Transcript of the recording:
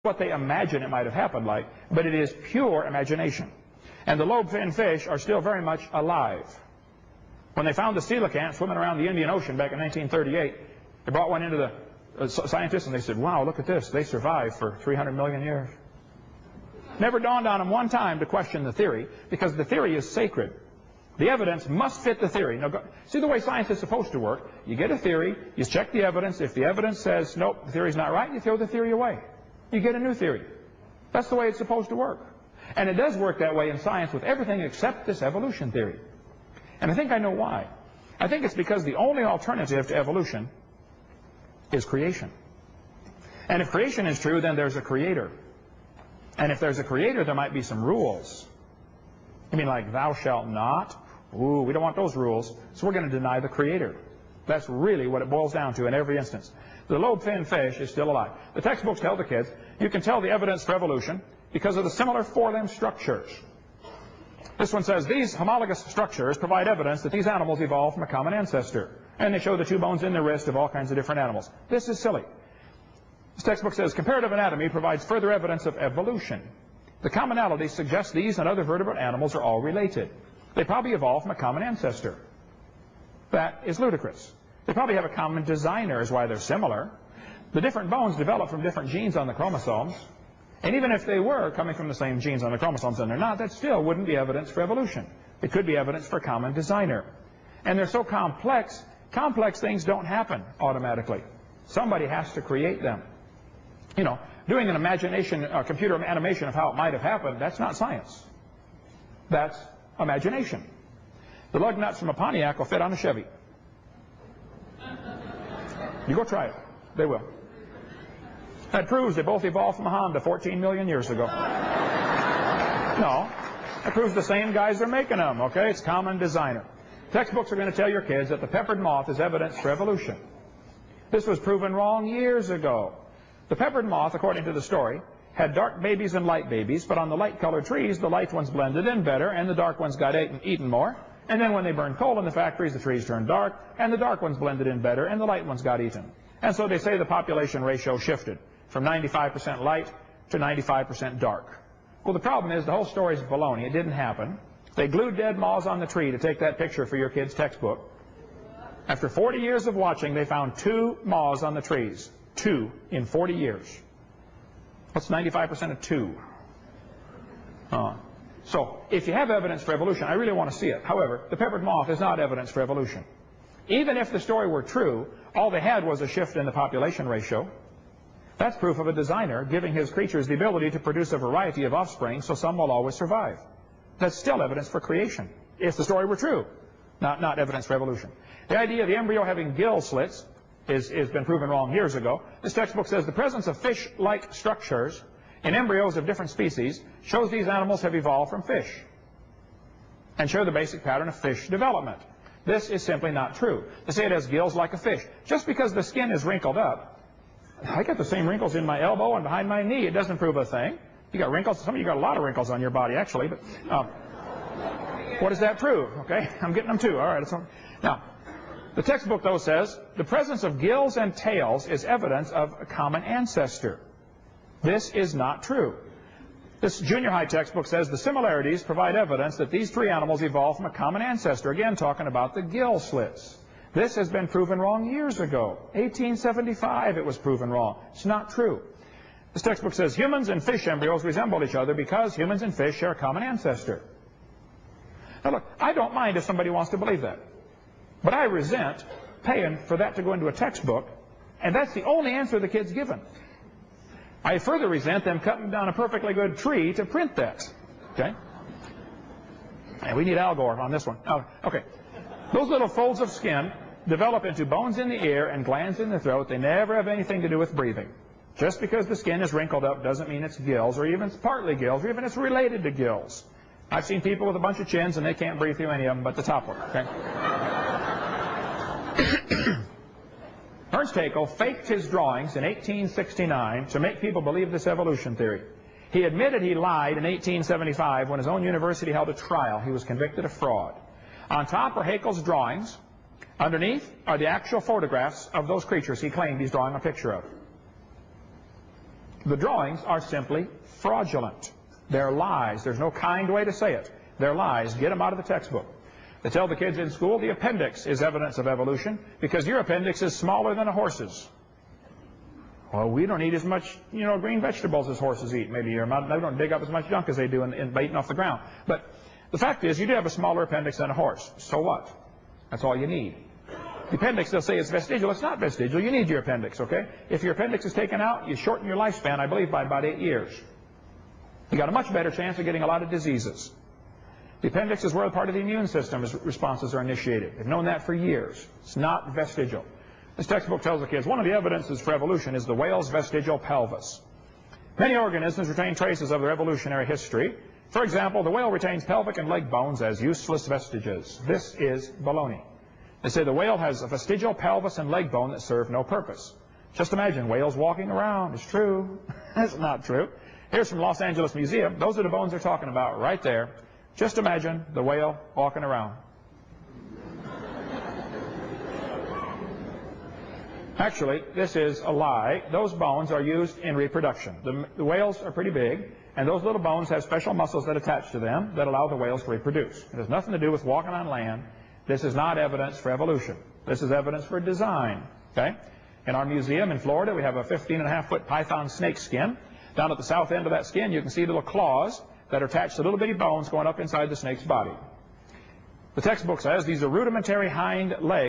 what they imagine it might have happened like, but it is pure imagination. And the lobe-finned fish are still very much alive. When they found the coelacanth swimming around the Indian Ocean back in 1938, they brought one into the scientists and they said, wow, look at this. They survived for 300 million years. Never dawned on them one time to question the theory, because the theory is sacred. The evidence must fit the theory. Now, see the way science is supposed to work. You get a theory, you check the evidence. If the evidence says, nope, the theory's not right, you throw the theory away. You get a new theory. That's the way it's supposed to work. And it does work that way in science with everything except this evolution theory. And I think I know why. I think it's because the only alternative to evolution is creation. And if creation is true, then there's a creator. And if there's a creator, there might be some rules. You mean like thou shalt not? Ooh, we don't want those rules. So we're going to deny the creator. That's really what it boils down to in every instance. The lobe-finned fish is still alive. The textbooks tell the kids, you can tell the evidence for evolution because of the similar four-limb structures. This one says, these homologous structures provide evidence that these animals evolved from a common ancestor. And they show the two bones in the wrist of all kinds of different animals. This is silly. This textbook says, comparative anatomy provides further evidence of evolution. The commonalities suggest these and other vertebrate animals are all related. They probably evolved from a common ancestor. That is ludicrous. They probably have a common designer is why they're similar. The different bones develop from different genes on the chromosomes. And even if they were coming from the same genes on the chromosomes and they're not, that still wouldn't be evidence for evolution. It could be evidence for a common designer. And they're so complex, complex things don't happen automatically. Somebody has to create them. You know, doing an imagination, computer animation of how it might have happened, that's not science. That's imagination. The lug nuts from a Pontiac will fit on a Chevy. You go try it. They will. That proves they both evolved from a Honda 14 million years ago. No. That proves the same guys are making them, okay? It's common designer. Textbooks are going to tell your kids that the peppered moth is evidence for evolution. This was proven wrong years ago. The peppered moth, according to the story, had dark babies and light babies, but on the light-colored trees, the light ones blended in better, and the dark ones got eaten more. And then when they burned coal in the factories, the trees turned dark, and the dark ones blended in better, and the light ones got eaten. And so they say the population ratio shifted from 95% light to 95% dark. Well, the problem is the whole story is baloney. It didn't happen. They glued dead moths on the tree to take that picture for your kid's textbook. After 40 years of watching, they found 2 moths on the trees. 2 in 40 years. What's 95% of 2? So, if you have evidence for evolution, I really want to see it. However, the peppered moth is not evidence for evolution. Even if the story were true, all they had was a shift in the population ratio. That's proof of a designer giving his creatures the ability to produce a variety of offspring, so some will always survive. That's still evidence for creation, if the story were true, not evidence for evolution. The idea of the embryo having gill slits has been proven wrong years ago. This textbook says the presence of fish-like structures in embryos of different species shows these animals have evolved from fish and show the basic pattern of fish development. This is simply not true. They say it has gills like a fish. Just because the skin is wrinkled up, I got the same wrinkles in my elbow and behind my knee. It doesn't prove a thing. You got wrinkles. Some of you got a lot of wrinkles on your body, actually. But what does that prove? Okay, I'm getting them too. All right. Now, the textbook, though, says the presence of gills and tails is evidence of a common ancestor. This is not true. This junior high textbook says the similarities provide evidence that these 3 animals evolved from a common ancestor. Again, talking about the gill slits. This has been proven wrong years ago. 1875 it was proven wrong. It's not true. This textbook says humans and fish embryos resemble each other because humans and fish share a common ancestor. Now look, I don't mind if somebody wants to believe that. But I resent paying for that to go into a textbook, and that's the only answer the kid's given. I further resent them cutting down a perfectly good tree to print that. Okay? And we need Al Gore on this one. Okay. Those little folds of skin develop into bones in the ear and glands in the throat. They never have anything to do with breathing. Just because the skin is wrinkled up doesn't mean it's gills, or even it's partly gills, or even it's related to gills. I've seen people with a bunch of chins and they can't breathe through any of them but the top one. Okay? Ernst Haeckel faked his drawings in 1869 to make people believe this evolution theory. He admitted he lied in 1875 when his own university held a trial. He was convicted of fraud. On top are Haeckel's drawings. Underneath are the actual photographs of those creatures he claimed he's drawing a picture of. The drawings are simply fraudulent. They're lies. There's no kind way to say it. They're lies. Get them out of the textbook. They tell the kids in school the appendix is evidence of evolution because your appendix is smaller than a horse's. Well, we don't eat as much, green vegetables as horses eat. Maybe they don't dig up as much junk as they do in eating off the ground. But the fact is, you do have a smaller appendix than a horse. So what? That's all you need. The appendix, they'll say it's vestigial. It's not vestigial. You need your appendix, okay? If your appendix is taken out, you shorten your lifespan, I believe, by about 8 years. You got a much better chance of getting a lot of diseases. The appendix is where a part of the immune system responses are initiated. They've known that for years. It's not vestigial. This textbook tells the kids one of the evidences for evolution is the whale's vestigial pelvis. Many organisms retain traces of their evolutionary history. For example, the whale retains pelvic and leg bones as useless vestiges. This is baloney. They say the whale has a vestigial pelvis and leg bone that serve no purpose. Just imagine whales walking around. It's true. It's not true. Here's from Los Angeles Museum. Those are the bones they're talking about right there. Just imagine the whale walking around. Actually, this is a lie. Those bones are used in reproduction. The whales are pretty big, and those little bones have special muscles that attach to them that allow the whales to reproduce. It has nothing to do with walking on land. This is not evidence for evolution. This is evidence for design. Okay? In our museum in Florida, we have a 15.5-foot python snake skin. Down at the south end of that skin, you can see little claws that are attached to little bitty bones going up inside the snake's body. The textbook says these are rudimentary hind legs.